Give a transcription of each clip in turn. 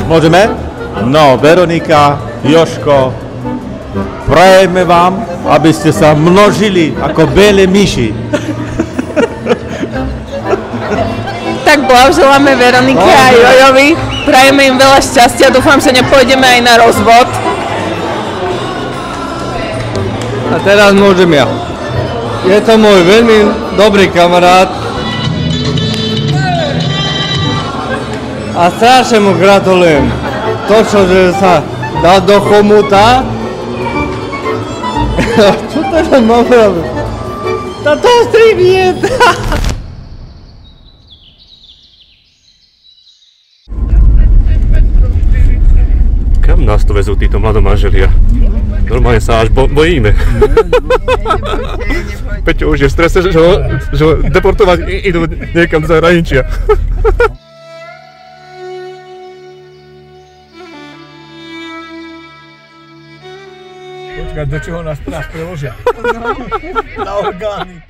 Môžeme? No, Veronika, Jožko, prajeme vám, aby ste sa množili ako biele myši. Tak blahoželáme Veronike a Jojovi, prajeme im veľa šťastia, dúfam, že nepôjdeme aj na rozvod. A teraz môžem ja. Je to môj veľmi dobrý kamarát a strašne mu gratulujem. To, že sa dá do chomuta. Čo teda mám robiť? Táto strihnie. Kam nás to vezú títo mladomanželia? Normálne sa až bojíme. Peťo už je v strese, že ho deportovať idú niekam do zahraničia. Počkaj, do čoho nás preložia? Na orgány.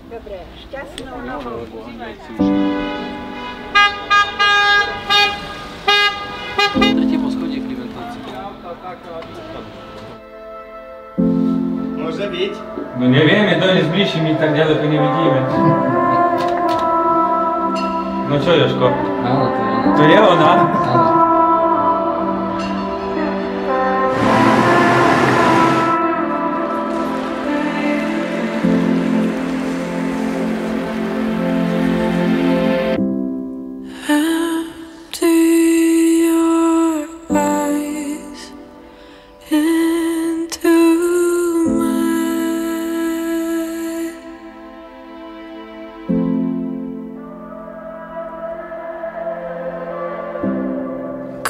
Dobre, šťastnou nohou. Tretie poschodie Klimentovci. Môže byť? No nevieme, to je zbližší, my tak ďaleko nevidíme. No čo, Jožko? Áno, to je ona. To je ona? Áno.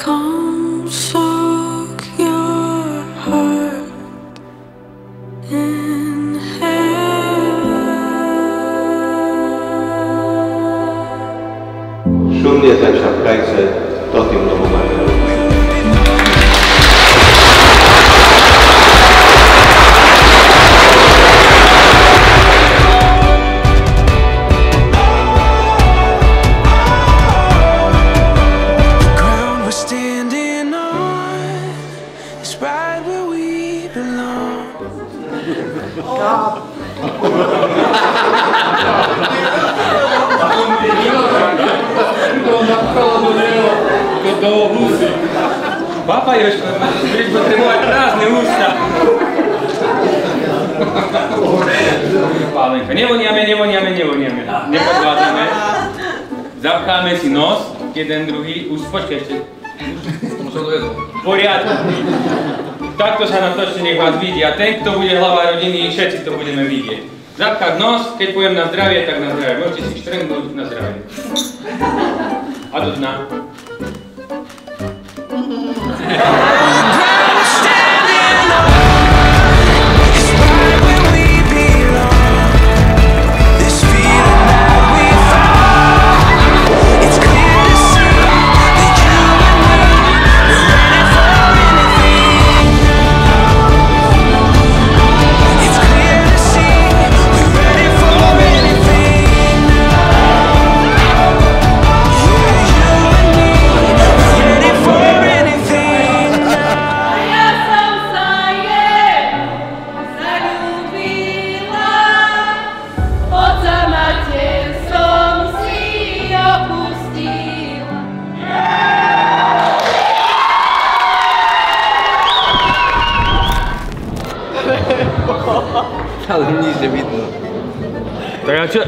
Come soak your heart in heaven. Szumnie tańsza w krajce, to tym domu mamy. Papa Jožko, budeš potrebovať prázdne ústa. Pálenka, nevoniame. Nepodvádzame. Zapcháme si nos, jeden, druhý, už počkaj ešte. V poriadku. Takto sa nám točne nech vás vidí a ten, kto bude hlava rodiny, všetci to budeme vidieť. Zapchať nos, keď poviem na zdravie, tak na zdravie. Môžete si štrngnúť na zdravie. A do dna. a čo?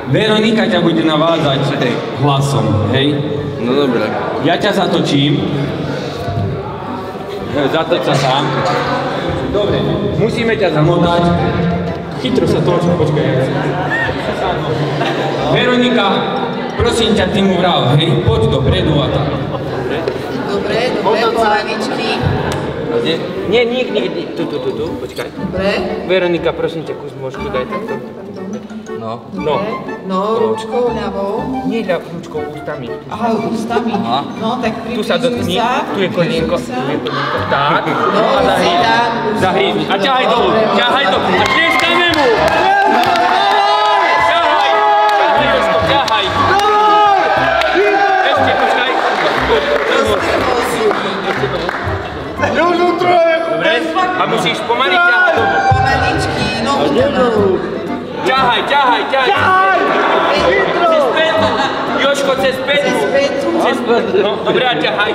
Veronika ťa bude navádzať hlasom, hej? No dobre. Ja ťa zatočím. Zatoč sa sám. Dobre, musíme ťa zamotať. Chytro sa toč, počkaj. Veronika, prosím ťa, ty mu vrav, hej? Poď dopredu a tak. Dobre, polaničky. Nie, tu, počkaj. Dobre. Veronika, prosím ťa, kus môžku daj takto. No. No. No, ručkou ľavou. Nie ľavúčkou, ústami. Aha, ústami. No, tak Tu sa dotkni, tu je kolienko, tak. No, a zahrízni. A ťahaj dolu, ťahaj dolu. A tlieskajme mu! Ťahaj! Ťahaj! Ešte, počkaj. Dobre? A musíš pomaliť ťahať dolu. Pomaličky, nohu dolu. Ťahaj! Cez petu! Jožko, cez petu! No, dobre, a ťahaj.